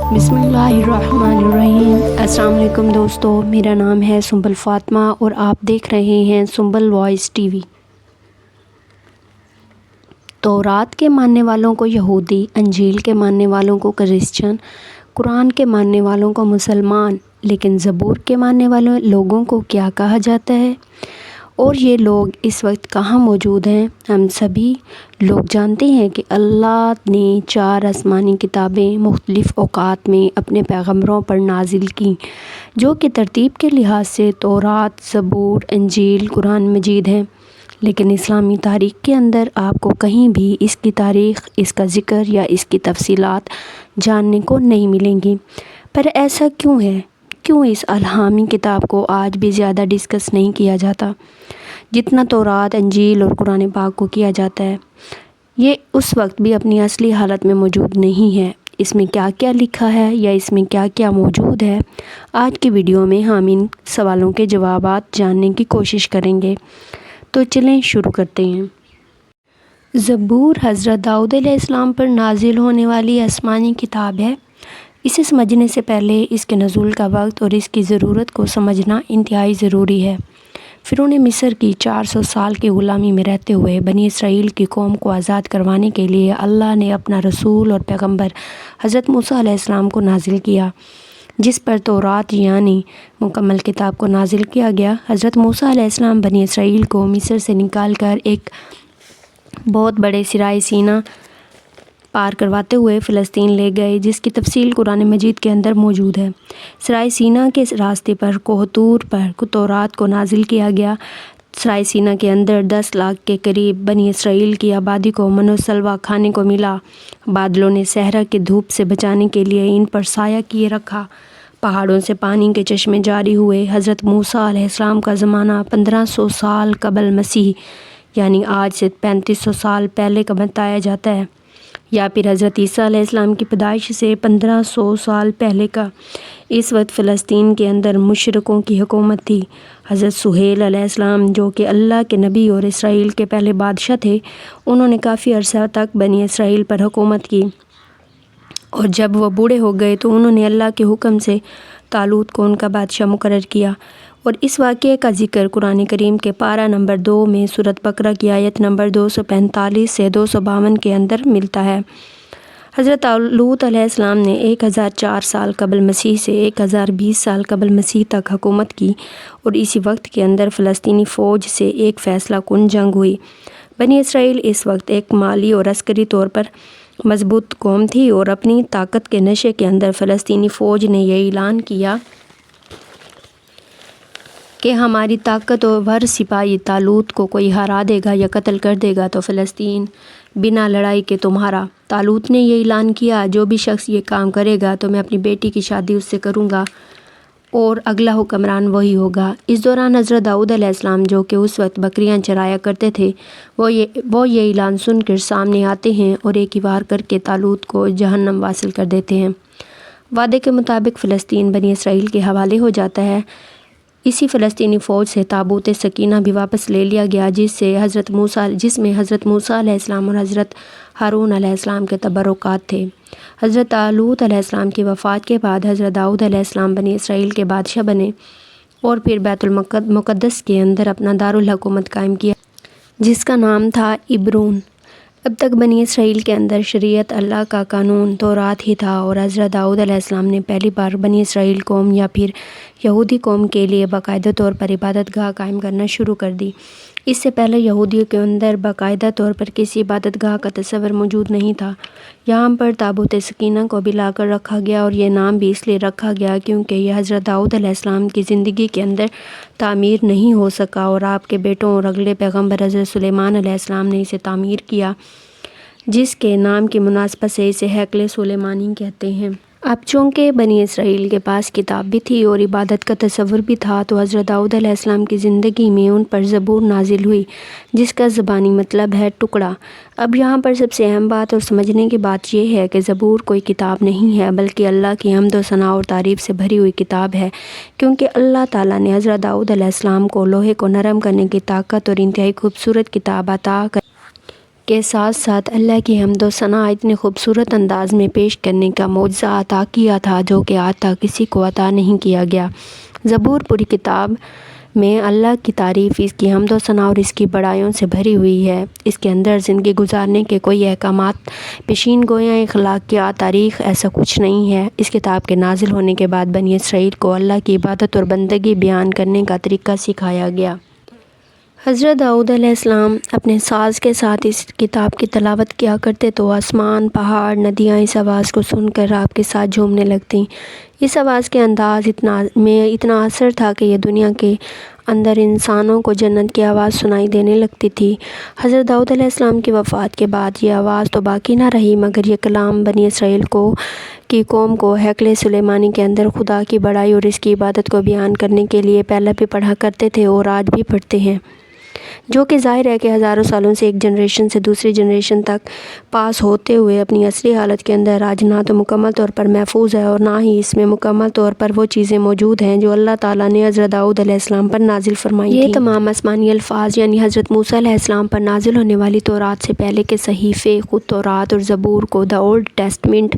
बिस्मिल्लाहिर्रहमानिर्रहीम। अस्सलाम वालेकुम दोस्तों, मेरा नाम है सुंबल फ़ातिमा और आप देख रहे हैं सुंबल वॉइस टीवी। तौरात के मानने वालों को यहूदी, अंजील के मानने वालों को क्रिश्चियन, कुरान के मानने वालों को मुसलमान, लेकिन ज़बूर के मानने वाले लोगों को क्या कहा जाता है और ये लोग इस वक्त कहाँ मौजूद हैं? हम सभी लोग जानते हैं कि अल्लाह ने 4 आसमानी किताबें मुख्तलिफ़ औक़ात में अपने पैगम्बरों पर नाजिल की, जो कि तरतीब के लिहाज से तौरात, ज़बूर, अंजील, कुरान मजीद हैं। लेकिन इस्लामी तारीख़ के अंदर आपको कहीं भी इसकी तारीख़, इसका ज़िक्र या इसकी तफसीलात जानने को नहीं मिलेंगी। पर ऐसा क्यों है? क्यों इस अलहामी किताब को आज भी ज़्यादा डिस्कस नहीं किया जाता जितना तौरात, अंजील और कुरान पाक को किया जाता है? ये उस वक्त भी अपनी असली हालत में मौजूद नहीं है। इसमें क्या क्या लिखा है या इसमें क्या क्या मौजूद है, आज की वीडियो में हम इन सवालों के जवाबात जानने की कोशिश करेंगे। तो चलें शुरू करते हैं। ज़बूर हज़रत दाऊद अलैहिस्सलाम पर नाजिल होने वाली आसमानी किताब है। इसे समझने से पहले इसके नज़ूल का वक्त और इसकी ज़रूरत को समझना इंतहाई ज़रूरी है। फ़िरौन मिस्र की 400 साल की ग़ुलामी में रहते हुए बनी इसराइल की कौम को आज़ाद करवाने के लिए अल्लाह ने अपना रसूल और पैगम्बर हज़रत मूसा अलैहिस्सलाम को नाजिल किया, जिस पर तौरात यानी मुकम्मल किताब को नाजिल किया गया। हज़रत मूसा अलैहिस्सलाम बनी इसराइल को मिस्र से निकाल कर एक बहुत बड़े सिराए सीना पार करवाते हुए फ़लस्तीन ले गए, जिसकी तफसील कुरान मजीद के अंदर मौजूद है। सराय सीना के रास्ते पर कोहतूर पर तौरात को नाजिल किया गया। सराय सीना के अंदर 10 लाख के करीब बनी इसराइल की आबादी को मनोसलवा खाने को मिला। बादलों ने सहरा की धूप से बचाने के लिए इन पर साया किए रखा। पहाड़ों से पानी के चश्मे जारी हुए। हज़रत मूसा अलैहिस्सलाम का ज़माना 1500 साल कबल मसीह यानी आज से 3500 साल पहले का बताया जाता है, या फिर हज़रत ईसा अलैहिस्सलाम की पैदाइश से 1500 साल पहले का। इस वक्त फ़लस्तीन के अंदर मुशरिकों की हुकूमत थी। हज़रत सुहेल अलैहिस्सलाम, जो कि अल्लाह के नबी और इसराइल के पहले बादशाह थे, उन्होंने काफ़ी अरसा तक बनी इसराइल पर हुकूमत की, और जब वह बूढ़े हो गए तो उन्होंने अल्लाह के हुक्म से तालूत को उनका बादशाह मुकर्रर किया। और इस वाक़े का ज़िक्र कुरान करीम के पारा नंबर 2 में सूरत बकरा की आयत नंबर 245 से 252 के अंदर मिलता है। हज़रत तालूत अलैहिस्सलाम ने 1004 साल कबल मसीह से 1020 साल कबल मसीह तक हुकूमत की, और इसी वक्त के अंदर फ़लस्तीनी फ़ौज से एक फ़ैसला कुन जंग हुई। बनी इसराइल इस वक्त एक माली और अस्करी तौर पर मजबूत कौम थी, और अपनी ताकत के नशे के अंदर फ़लस्तीनी फ़ौज ने यह ऐलान किया कि हमारी ताकत और वर सिपाही तालूत को कोई हरा देगा या कत्ल कर देगा तो फ़लस्तीन बिना लड़ाई के तुम्हारा। तालूत ने ये ऐलान किया, जो भी शख्स ये काम करेगा तो मैं अपनी बेटी की शादी उससे करूँगा और अगला हुक्मरान वही होगा। इस दौरान हज़रत दाऊद अलैहिस्सलाम, जो कि उस वक्त बकरियां चराया करते थे, वो ये ऐलान सुनकर सामने आते हैं और एक ही वार करके तालूत को जहन्नम वासिल कर देते हैं। वादे के मुताबिक फ़लस्तीन बनी इसराइल के हवाले हो जाता है। इसी फ़लस्तीनी फ़ौज से ताबूत सकीना भी वापस ले लिया गया, जिसमें हज़रत मूसा अलैहिस्सलाम और हज़रत हारून अलैहिस्सलाम के तबरुकात थे। हज़रत तालूत अलैहिस्सलाम की वफ़ात के बाद हज़रत दाऊद अलैहिस्सलाम बनी इसराइल के बादशाह बने और फिर बैतुल मुक़द्दस के अंदर अपना दारुल हुकूमत कायम किया, जिसका नाम था इब्रून। अब तक बनी इसराइल के अंदर शरीयत, अल्लाह का कानून तौरात ही था, और हज़रत दाऊद अलैहिस्सलाम ने पहली बार बनी इसराइल कौम या फिर यहूदी कौम के लिए बाकायदा तौर पर इबादत गाह कायम करना शुरू कर दी। इससे पहले यहूदियों के अंदर बाकायदा तौर पर किसी इबादत गाह का तस्वर मौजूद नहीं था। यहाँ पर ताबूत सकीना को भी लाकर रखा गया, और यह नाम भी इसलिए रखा गया क्योंकि यह हज़रत दाऊद अलैहिस्सलाम की ज़िंदगी के अंदर तामीर नहीं हो सका, और आपके बेटों और अगले पैगम्बर हज़रत सुलेमान अलैहिस्सलाम ने इसे तामीर किया, जिसके नाम की मुनासबत से इसे हैकल सुलेमानी कहते हैं। अब चूँकि बनी इसराइल के पास किताब भी थी और इबादत का तस्वर भी था, तो हज़रत दाऊद अलैहिस्सलाम की ज़िंदगी में उन पर ज़बूर नाजिल हुई, जिसका ज़बानी मतलब है टुकड़ा। अब यहाँ पर सबसे अहम बात और समझने की बात यह है कि ज़बूर कोई किताब नहीं है, बल्कि अल्लाह की हम्द व सना और तारीफ़ से भरी हुई किताब है, क्योंकि अल्लाह ताला ने हज़रत दाऊद अलैहिस्सलाम को लोहे को नरम करने की ताकत और इंतहाई खूबसूरत किताब अता कर کے ساتھ ساتھ اللہ کی حمد و ثنا اتنے خوبصورت انداز میں پیش کرنے کا معجزہ عطا کیا تھا جو کہ آج تک کسی کو عطا نہیں کیا گیا۔ زبور پوری کتاب میں اللہ کی تعریف، اس کی حمد و ثنا اور اس کی بڑائیوں سے بھری ہوئی ہے۔ اس کے اندر زندگی گزارنے کے کوئی احکامات، پیشین گویاں، اخلاقیات، تاریخ ایسا کچھ نہیں ہے۔ اس کتاب کے نازل ہونے کے بعد بنی اسرائیل کو اللہ کی عبادت اور بندگی بیان کرنے کا طریقہ سکھایا گیا۔ حضرت داؤد علیہ السلام اپنے ساز کے ساتھ اس کتاب کی تلاوت کیا کرتے تو آسمان، پہاڑ، ندیاں اس آواز کو سن کر آپ کے ساتھ جھومنے لگتیں۔ اس آواز کے انداز میں اتنا اثر تھا کہ یہ دنیا کے اندر انسانوں کو جنت کی آواز سنائی دینے لگتی تھی۔ حضرت داؤد علیہ السلام کی وفات کے بعد یہ آواز تو باقی نہ رہی، مگر یہ کلام بنی اسرائیل کی قوم کو ہیکل سلیمانی کے اندر خدا کی بڑائی اور اس کی عبادت کو بیان کرنے کے لیے پہلے بھی پڑھا کرتے تھے اور آج بھی پڑھتے ہیں، جو کہ ظاہر ہے کہ ہزاروں سالوں سے ایک جنریشن سے دوسری جنریشن تک پاس ہوتے ہوئے اپنی اصلی حالت کے اندر آج نہ تو مکمل طور پر محفوظ ہے اور نہ ہی اس میں مکمل طور پر وہ چیزیں موجود ہیں جو اللہ تعالیٰ نے حضرت داؤد علیہ السلام پر نازل فرمائی تھیں۔ یہ تمام آسمانی الفاظ یعنی حضرت موسیٰ علیہ السلام پر نازل ہونے والی تورات سے پہلے کے صحیفے، خود تورات اور زبور کو دا اولڈ ٹیسٹمنٹ،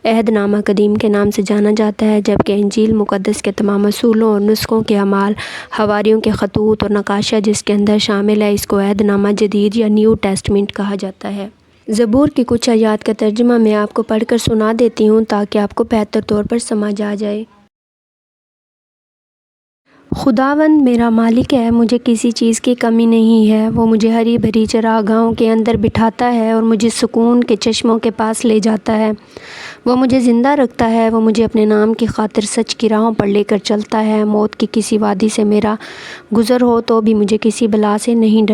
عہد نامہ قدیم کے نام سے جانا جاتا ہے، جبکہ انجیل مقدس کے تمام اصولوں اور نسخوں کے اعمال، حواریوں کے خطوط اور نقاشہ جس کے اندر شامل ہے، اس کو عہد نامہ جدید یا نیو ٹیسٹمنٹ کہا جاتا ہے۔ زبور کی کچھ آیات کا ترجمہ میں آپ کو پڑھ کر سنا دیتی ہوں تاکہ آپ کو بہتر طور پر سمجھ آ جائے۔ خداوند میرا مالک ہے، مجھے کسی چیز کی کمی نہیں ہے۔ وہ مجھے ہری بھری چراگاہوں کے اندر بٹھاتا ہے اور مجھے سکون کے چشموں کے پاس لے جاتا ہے۔ وہ مجھے زندہ رکھتا ہے، وہ مجھے اپنے نام کی خاطر سچ کی راہوں پر لے کر چلتا ہے۔ موت کی کسی وادی سے میرا گزر ہو تو بھی مجھے کسی بلا سے نہیں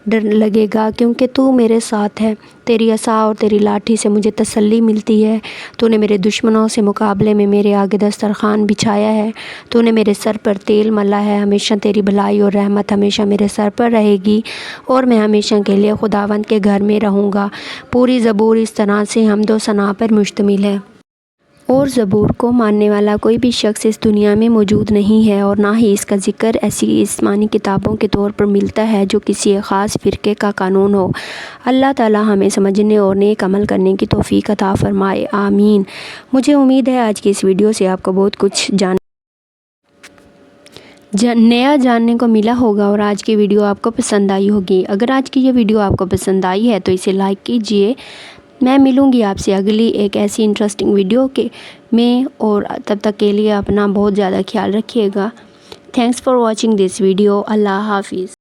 ڈر لگے گا، کیونکہ تو میرے ساتھ ہے۔ تیری عصا اور تیری لاٹھی سے مجھے تسلی ملتی ہے۔ تو نے میرے دشمنوں سے مقابلے میں میرے آگے دسترخوان بچھایا ہے۔ تو نے میرے سر پر تیل ملا ہے۔ ہمیشہ تیری بھلائی اور رحمت ہمیشہ میرے سر پر رہے گی اور میں ہمیشہ کے لیے خداوند کے گھر میں رہوں گا۔ پوری زبور اس طرح سے حمد و ثنا پر مشتمل ہے۔ اور زبور کو ماننے والا کوئی بھی شخص اس دنیا میں موجود نہیں ہے اور نہ ہی اس کا ذکر ایسی آسمانی کتابوں کے طور پر ملتا ہے جو کسی ایک خاص فرقے کا قانون ہو۔ اللہ تعالیٰ ہمیں سمجھنے اور نیک عمل کرنے کی توفیق عطا فرمائے، آمین۔ مجھے امید ہے آج کی اس ویڈیو سے آپ کو بہت کچھ نیا جاننے کو ملا ہوگا اور آج کی ویڈیو آپ کو پسند آئی ہوگی۔ اگر آج کی یہ ویڈیو آپ کو پسند آئی ہے تو اسے لائک کیجئے۔ میں ملوں گی آپ سے اگلی ایک ایسی انٹرسٹنگ ویڈیو میں، اور تب تک کے لیے اپنا بہت زیادہ خیال رکھیے گا۔ Thanks for watching this video. اللہ حافظ۔